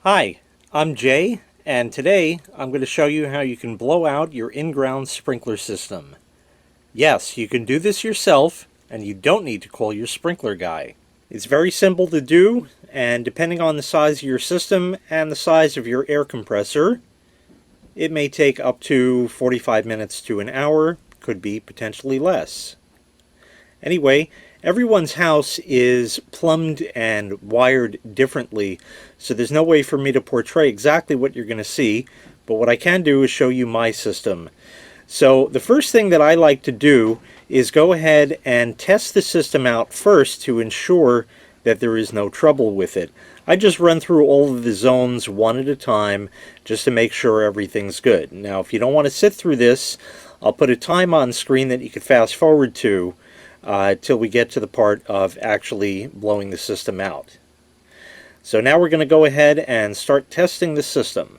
Hi, I'm Jay, and today I'm going to show you how you can blow out your in-ground sprinkler system. Yes, you can do this yourself, and you don't need to call your sprinkler guy. It's very simple to do, and depending on the size of your system and the size of your air compressor, it may take up to 45 minutes to an hour, could be potentially less. Anyway, everyone's house is plumbed and wired differently, so there's no way for me to portray exactly what you're going to see, but what I can do is show you my system. So the first thing that I like to do is go ahead and test the system out first to ensure that there is no trouble with it. I just run through all of the zones one at a time just to make sure everything's good. Now, if you don't want to sit through this, I'll put a time on screen that you can fast forward to till we get to the part of actually blowing the system out. So now we're going to go ahead and start testing the system.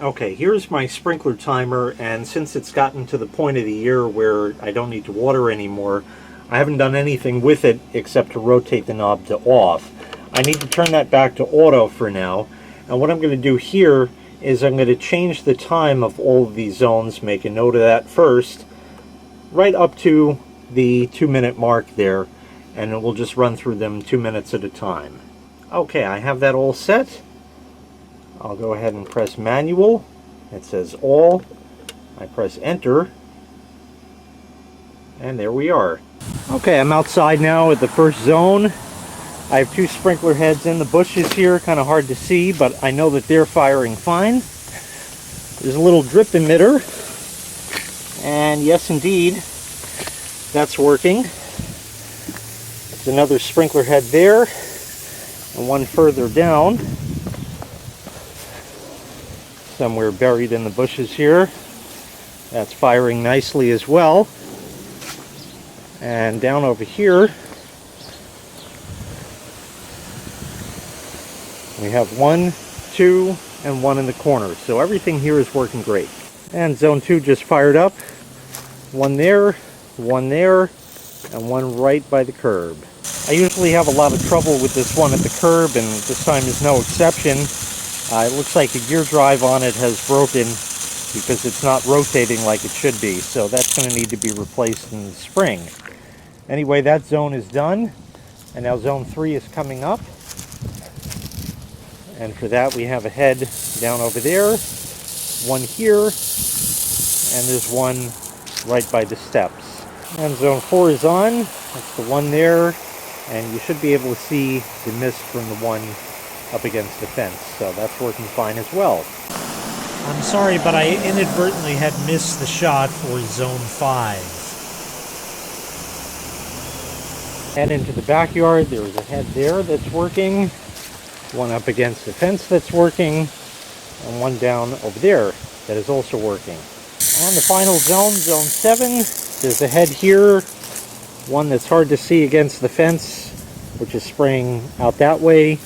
Okay, here's my sprinkler timer, and since it's gotten to the point of the year where I don't need to water anymore, I haven't done anything with it except to rotate the knob to off. I need to turn that back to auto for now, and what I'm going to do here is I'm going to change the time of all of these zones, make a note of that first, right up to the 2-minute mark there, and it will just run through them 2 minutes at a time. Okay, I have that all set. I'll go ahead and press manual. It says all. I press enter, and there we are. Okay, I'm outside now at the first zone. I have 2 sprinkler heads in the bushes here, kind of hard to see, but I know that they're firing fine. There's a little drip emitter, and yes indeed, that's working. There's another sprinkler head there, and one further down, somewhere buried in the bushes here. That's firing nicely as well. And down over here, we have 1, 2, and 1 in the corner. So everything here is working great. And zone 2 just fired up. 1 there, 1 there, and 1 right by the curb. I usually have a lot of trouble with this one at the curb, and this time is no exception. It looks like the gear drive on it has broken because it's not rotating like it should be, so that's going to need to be replaced in the spring. Anyway, that zone is done, and now zone 3 is coming up. And for that we have a head down over there, 1 here, and there's 1 right by the steps. And zone 4 is on. That's the 1 there, and you should be able to see the mist from the 1 up against the fence, so that's working fine as well. I'm sorry, but I inadvertently had missed the shot for zone 5. And into the backyard, there is a head there that's working, 1 up against the fence that's working, and 1 down over there that is also working. And the final zone, zone 7, there's a head here, 1 that's hard to see against the fence, which is spraying out that way,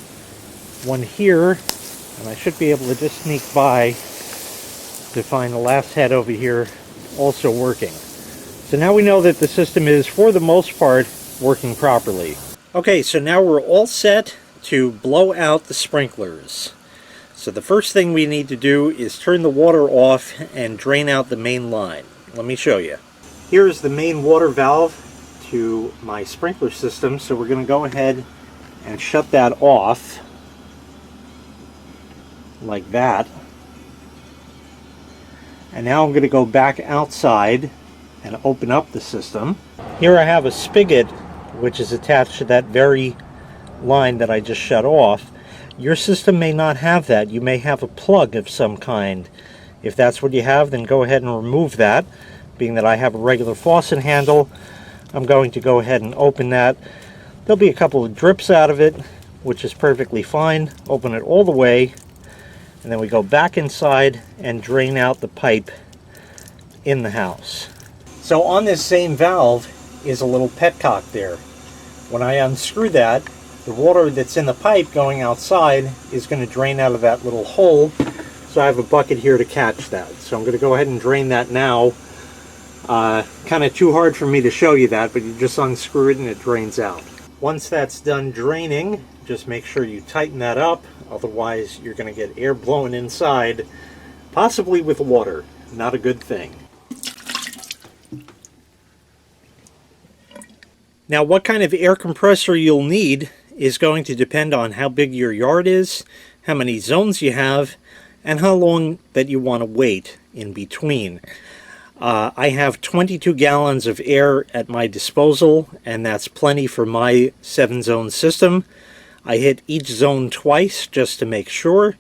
1 here, and I should be able to just sneak by to find the last head over here also working. So now we know that the system is, for the most part, working properly. Okay, so now we're all set to blow out the sprinklers. So the first thing we need to do is turn the water off and drain out the main line. Let me show you. Here is the main water valve to my sprinkler system, so we're going to go ahead and shut that off like that. And now I'm going to go back outside and open up the system. Here I have a spigot which is attached to that very line that I just shut off. Your system may not have that. You may have a plug of some kind. If that's what you have, then go ahead and remove that. Being that I have a regular faucet handle, I'm going to go ahead and open that. There'll be a couple of drips out of it, which is perfectly fine. Open it all the way, and then we go back inside and drain out the pipe in the house. So on this same valve is a little petcock there. When I unscrew that, the water that's in the pipe going outside is going to drain out of that little hole. So I have a bucket here to catch that. So I'm going to go ahead and drain that now. Kind of too hard for me to show you that, but you just unscrew it and it drains out. Once that's done draining, Just make sure you tighten that up, otherwise you're going to get air blowing inside, possibly with water. Not a good thing. Now, what kind of air compressor you'll need is going to depend on how big your yard is, how many zones you have, and how long that you want to wait in between. I have 22 gallons of air at my disposal, and that's plenty for my 7-zone system. I hit each zone twice just to make sure,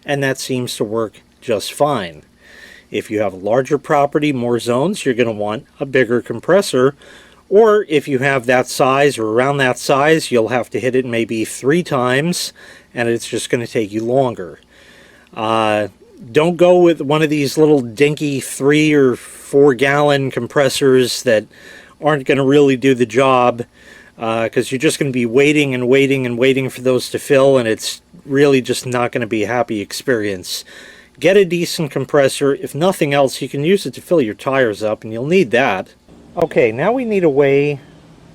and that seems to work just fine. If you have a larger property, more zones, you're going to want a bigger compressor, or if you have that size or around that size, you'll have to hit it maybe 3 times, and it's just going to take you longer. Don't go with one of these little dinky 3 or 4 gallon compressors that aren't going to really do the job, because you're just going to be waiting and waiting and waiting for those to fill, and it's really just not going to be a happy experience. Get a decent compressor. If nothing else, you can use it to fill your tires up, and you'll need that. Okay, now we need a way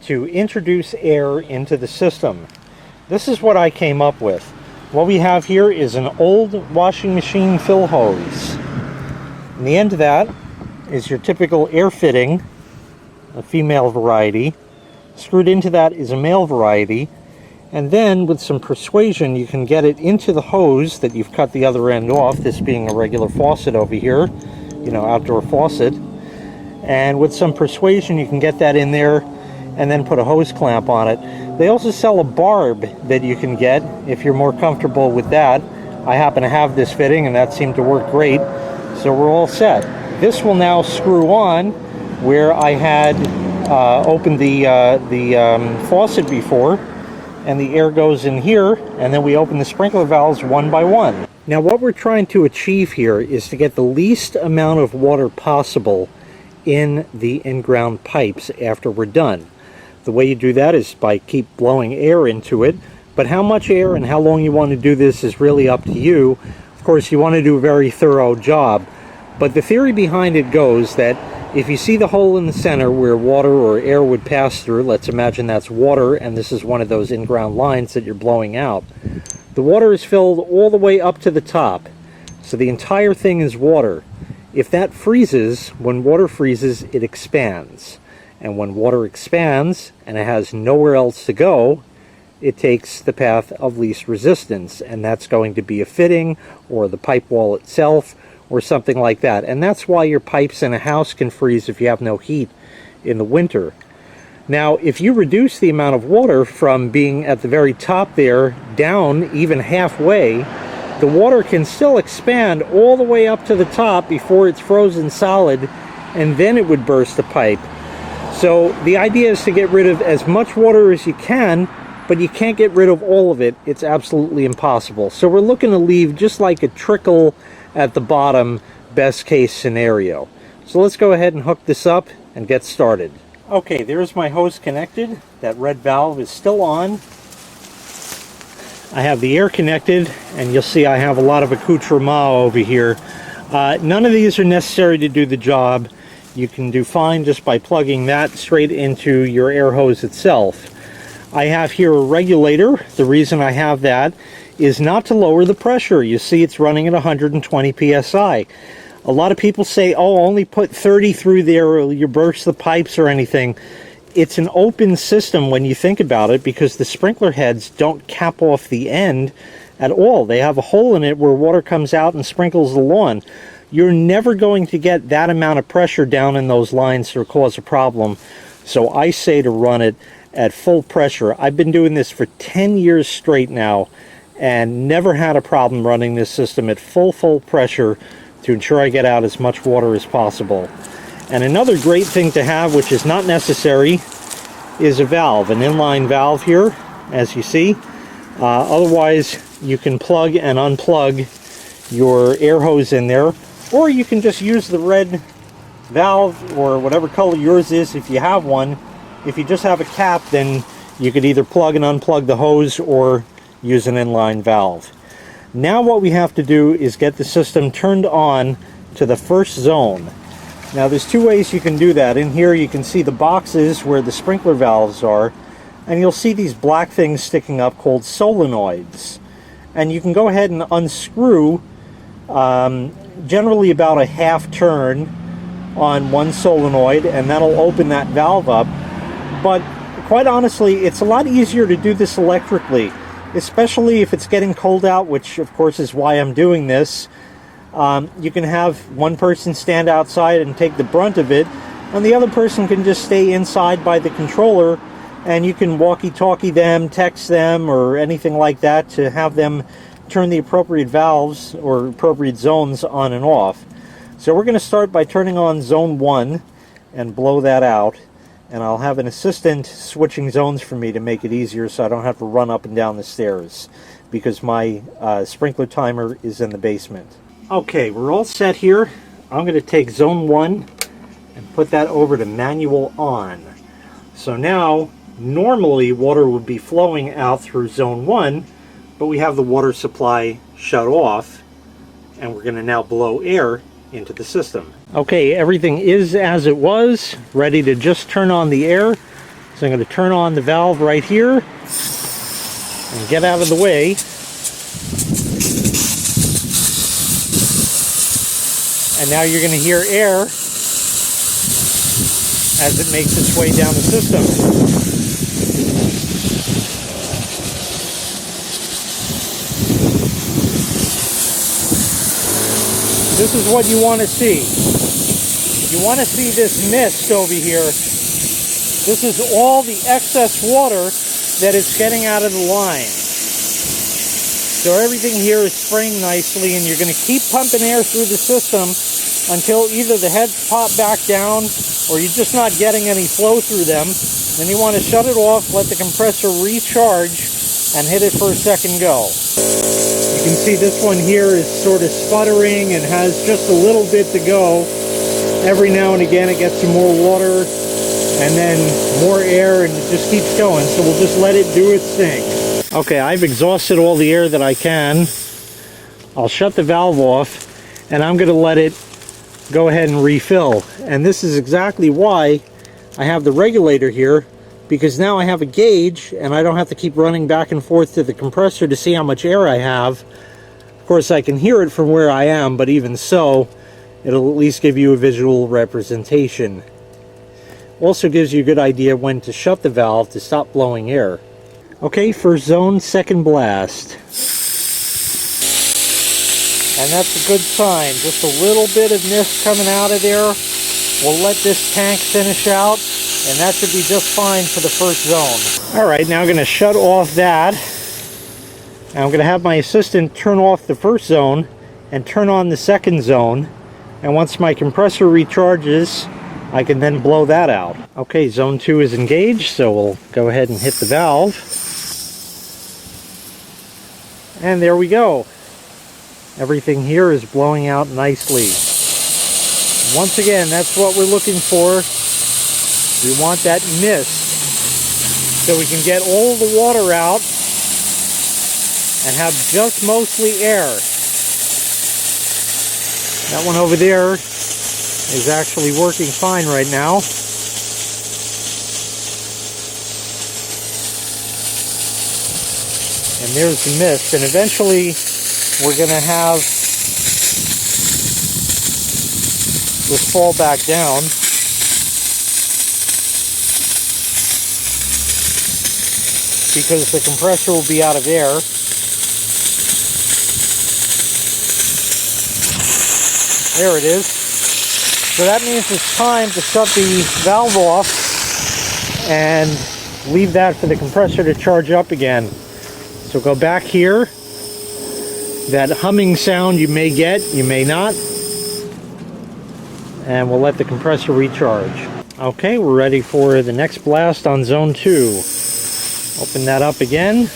to introduce air into the system. This is what I came up with. What we have here is an old washing machine fill hose. And the end of that is your typical air fitting, a female variety. Screwed into that is a male variety. And then with some persuasion you can get it into the hose that you've cut the other end off, this being a regular faucet over here, you know, outdoor faucet. And with some persuasion you can get that in there and then put a hose clamp on it. They also sell a barb that you can get if you're more comfortable with that. I happen to have this fitting and that seemed to work great, so we're all set. This will now screw on where I had opened the faucet before, and the air goes in here, and then we open the sprinkler valves one by one. Now what we're trying to achieve here is to get the least amount of water possible in the in-ground pipes after we're done. The way you do that is by keep blowing air into it, but how much air and how long you want to do this is really up to you. Of course, you want to do a very thorough job, but the theory behind it goes that if you see the hole in the center where water or air would pass through, let's imagine that's water and this is one of those in-ground lines that you're blowing out, the water is filled all the way up to the top, so the entire thing is water. If that freezes, when water freezes, it expands. And when water expands and it has nowhere else to go, it takes the path of least resistance. And that's going to be a fitting or the pipe wall itself or something like that. And that's why your pipes in a house can freeze if you have no heat in the winter. Now, if you reduce the amount of water from being at the very top there down even halfway, the water can still expand all the way up to the top before it's frozen solid, and then it would burst the pipe. So the idea is to get rid of as much water as you can, but you can't get rid of all of it. It's absolutely impossible. So we're looking to leave just like a trickle at the bottom, best case scenario. So let's go ahead and hook this up and get started. Okay, there's my hose connected. That red valve is still on. I have the air connected, and you'll see I have a lot of accoutrement over here. None of these are necessary to do the job. You can do fine just by plugging that straight into your air hose itself. I have here a regulator. The reason I have that is not to lower the pressure. You see it's running at 120 psi. A lot of people say, oh, only put 30 through there or you burst the pipes or anything. It's an open system when you think about it, because the sprinkler heads don't cap off the end at all. They have a hole in it where water comes out and sprinkles the lawn. You're never going to get that amount of pressure down in those lines to cause a problem. So I say to run it at full pressure. I've been doing this for 10 years straight now and never had a problem running this system at full pressure to ensure I get out as much water as possible. And another great thing to have, which is not necessary, is a valve, an inline valve here, as you see. Otherwise, you can plug and unplug your air hose in there, or you can just use the red valve, or whatever color yours is if you have one. If you just have a cap, then you could either plug and unplug the hose or use an inline valve. Now what we have to do is get the system turned on to the first zone. Now there's two ways you can do that. In here you can see the boxes where the sprinkler valves are. and you'll see these black things sticking up called solenoids. And you can go ahead and unscrew generally about a half turn on one solenoid, and that'll open that valve up. But quite honestly, it's a lot easier to do this electrically, especially if it's getting cold out, which of course is why I'm doing this. You can have one person stand outside and take the brunt of it, and the other person can just stay inside by the controller, and you can walkie-talkie them, text them, or anything like that to have them turn the appropriate valves or appropriate zones on and off. So we're going to start by turning on zone 1 and blow that out, and I'll have an assistant switching zones for me to make it easier so I don't have to run up and down the stairs, because my sprinkler timer is in the basement. Okay, we're all set here. I'm going to take zone 1 and put that over to manual on. So now, normally water would be flowing out through zone 1, but we have the water supply shut off, and we're going to now blow air into the system. Okay, everything is as it was, ready to just turn on the air. So I'm going to turn on the valve right here and get out of the way. And now you're going to hear air as it makes its way down the system. This is what you want to see. You want to see this mist over here. This is all the excess water that is getting out of the line. So everything here is spraying nicely, and you're going to keep pumping air through the system until either the heads pop back down or you're just not getting any flow through them. Then you want to shut it off, let the compressor recharge, and hit it for a second go. You can see this one here is sort of sputtering and has just a little bit to go. Every now and again it gets some more water and then more air, and it just keeps going. So we'll just let it do its thing. Okay, I've exhausted all the air that I can. I'll shut the valve off, and I'm going to let it go ahead and refill. And this is exactly why I have the regulator here, because now I have a gauge and I don't have to keep running back and forth to the compressor to see how much air I have. Of course, I can hear it from where I am, but even so, it'll at least give you a visual representation. Also gives you a good idea when to shut the valve to stop blowing air. Okay, for zone second blast. And that's a good sign. Just a little bit of mist coming out of there. We'll let this tank finish out, and that should be just fine for the first zone. Alright, now I'm going to shut off that. And I'm going to have my assistant turn off the first zone and turn on the second zone. And once my compressor recharges, I can then blow that out. Okay, zone 2 is engaged, so we'll go ahead and hit the valve. And there we go. Everything here is blowing out nicely. Once again, that's what we're looking for. We want that mist so we can get all the water out and have just mostly air. That one over there is actually working fine right now. And there's the mist, and eventually we're going to have this fall back down. Because the compressor will be out of air. There it is. So that means it's time to shut the valve off and leave that for the compressor to charge up again. So go back here. That humming sound you may get, you may not. And we'll let the compressor recharge. Okay, we're ready for the next blast on zone 2. Open that up again.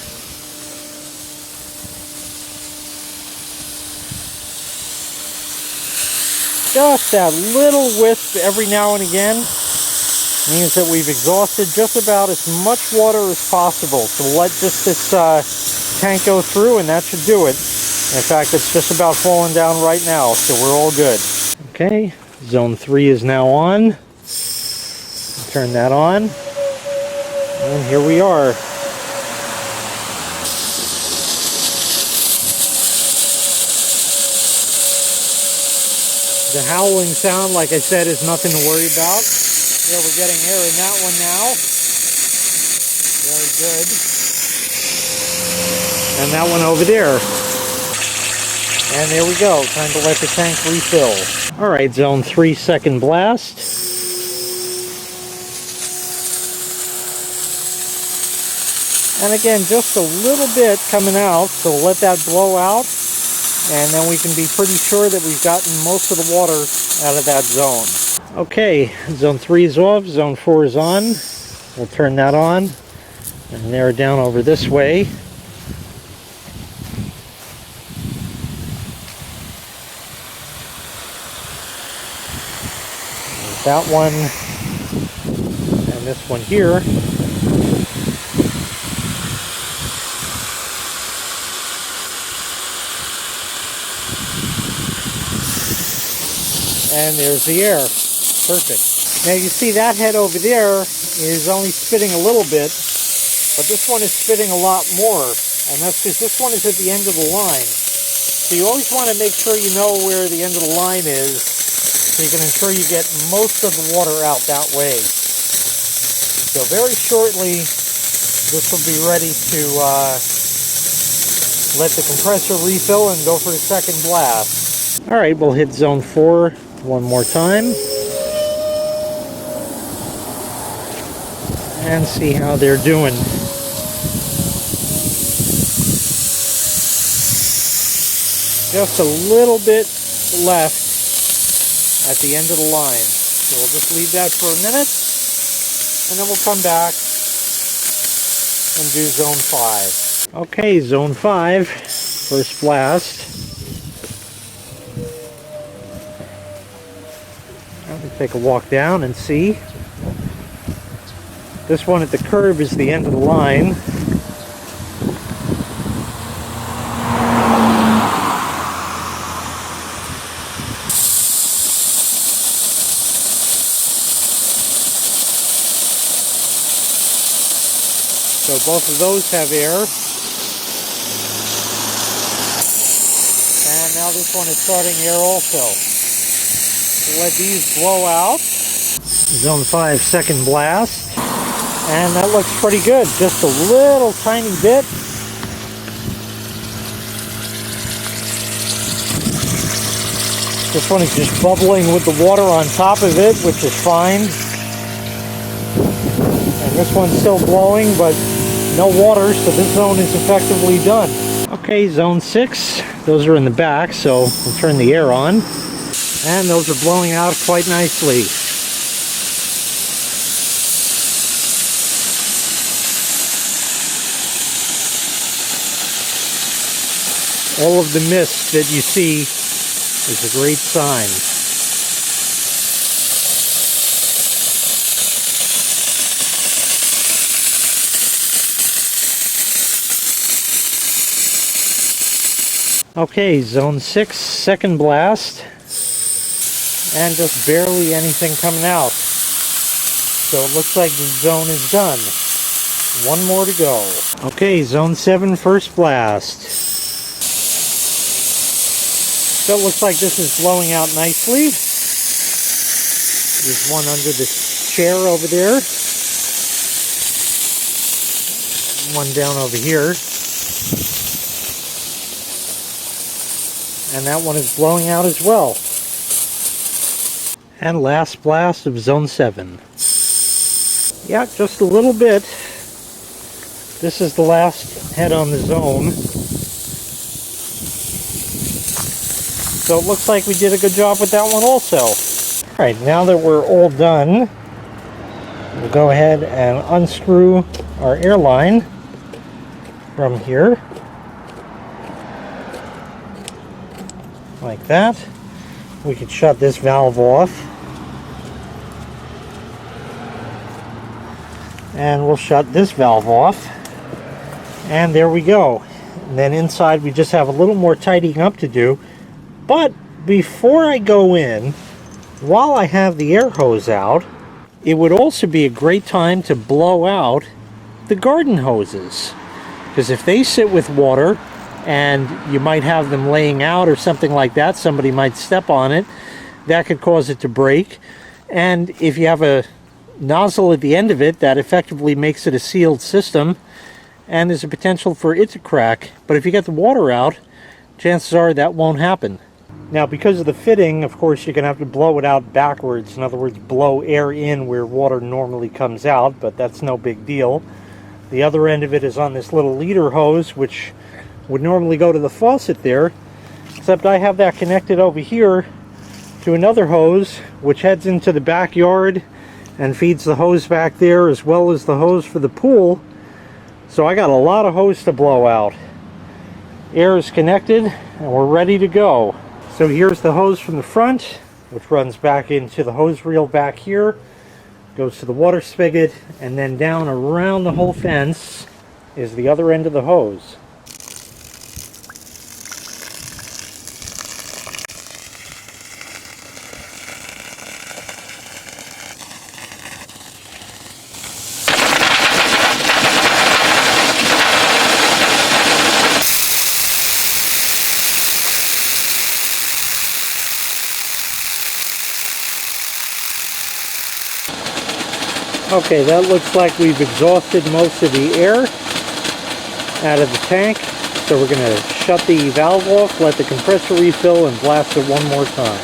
Just that little wisp every now and again means that we've exhausted just about as much water as possible. So we'll let just this tank go through, and that should do it. In fact, it's just about falling down right now, so we're all good. Okay, zone 3 is now on. Turn that on. And here we are. The howling sound, like I said, is nothing to worry about. Yeah, we're getting air in that one now. Very good. And that one over there. And there we go. Time to let the tank refill. All right, zone 3, second blast. And again, just a little bit coming out, so we'll let that blow out. And then we can be pretty sure that we've gotten most of the water out of that zone. Okay, zone 3 is off, zone 4 is on. We'll turn that on and narrow down over this way. There's that one and this one here. And there's the air. Perfect. Now you see that head over there is only spitting a little bit, but this one is spitting a lot more, and that's because this one is at the end of the line. So you always want to make sure you know where the end of the line is, so you can ensure you get most of the water out that way. So very shortly, this will be ready to let the compressor refill and go for a second blast. All right, we'll hit zone 4 one more time and see how they're doing. Just a little bit left at the end of the line, so we'll just leave that for a minute and then we'll come back and do zone 5. Okay, zone 5, first blast. Take a walk down and see. This one at the curb is the end of the line. So both of those have air. And now this one is starting air also. Let these blow out. Zone 5, second blast. And that looks pretty good. Just a little tiny bit. This one is just bubbling with the water on top of it, which is fine. And this one's still blowing, but no water, so this zone is effectively done. Okay, zone 6. Those are in the back, so we'll turn the air on. And those are blowing out quite nicely. All of the mist that you see is a great sign. Okay, zone 6, second blast. And just barely anything coming out. So it looks like the zone is done. One more to go. Okay, zone 7, first blast. So it looks like this is blowing out nicely. There's one under the chair over there. One down over here. And that one is blowing out as well. And last blast of zone 7. Yeah, just a little bit. This is the last head on the zone. So it looks like we did a good job with that one also. Alright, now that we're all done, we'll go ahead and unscrew our air line from here. Like that. We can shut this valve off. And we'll shut this valve off. And there we go. And then inside we just have a little more tidying up to do. But before I go in, while I have the air hose out, it would also be a great time to blow out the garden hoses. Because if they sit with water, and you might have them laying out or something like that, somebody might step on it, that could cause it to break. And if you have a nozzle at the end of it, that effectively makes it a sealed system, and there's a potential for it to crack. But if you get the water out, chances are that won't happen. Now, because of the fitting, of course, you're going to have to blow it out backwards. In other words, blow air in where water normally comes out, but that's no big deal. The other end of it is on this little leader hose, which would normally go to the faucet there, except I have that connected over here to another hose, which heads into the backyard and feeds the hose back there, as well as the hose for the pool. So I got a lot of hose to blow out. Air is connected, and we're ready to go. So here's the hose from the front, which runs back into the hose reel back here, goes to the water spigot, and then down around the whole fence is the other end of the hose. Okay, that looks like we've exhausted most of the air out of the tank. So we're going to shut the valve off, let the compressor refill, and blast it one more time.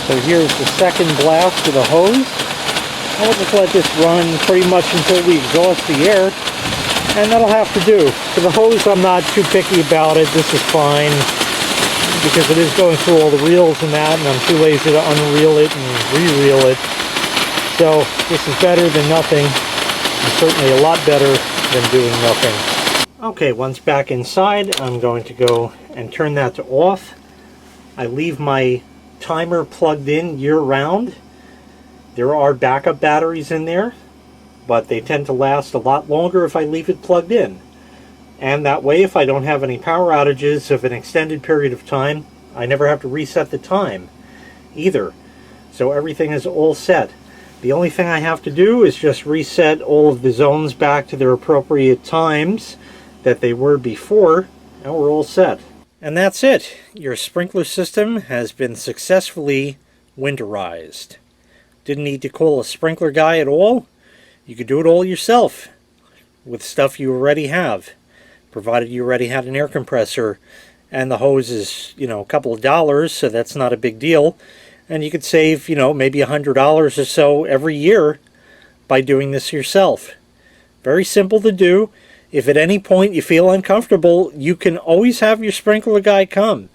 So here's the second blast of the hose. I'll just let this run pretty much until we exhaust the air, and that'll have to do. For the hose, I'm not too picky about it. This is fine, because it is going through all the reels and that, and I'm too lazy to unreel it and re-reel it. So this is better than nothing, and certainly a lot better than doing nothing. Okay, once back inside, I'm going to go and turn that to off. I leave my timer plugged in year-round. There are backup batteries in there, but they tend to last a lot longer if I leave it plugged in. And that way, if I don't have any power outages of an extended period of time, I never have to reset the time either. So everything is all set. The only thing I have to do is just reset all of the zones back to their appropriate times that they were before, and we're all set. And that's it. Your sprinkler system has been successfully winterized. Didn't need to call a sprinkler guy at all. You could do it all yourself with stuff you already have, provided you already had an air compressor, and the hose is, a couple of dollars, so that's not a big deal. And you could save, maybe $100 or so every year by doing this yourself. Very simple to do. If at any point you feel uncomfortable, you can always have your sprinkler guy come.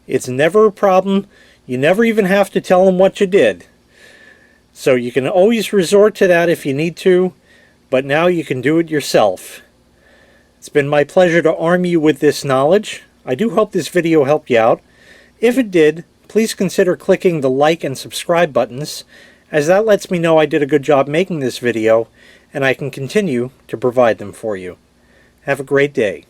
It's never a problem. You never even have to tell him what you did. So you can always resort to that if you need to, but now you can do it yourself. It's been my pleasure to arm you with this knowledge. I do hope this video helped you out. If it did, please consider clicking the like and subscribe buttons, as that lets me know I did a good job making this video, and I can continue to provide them for you. Have a great day.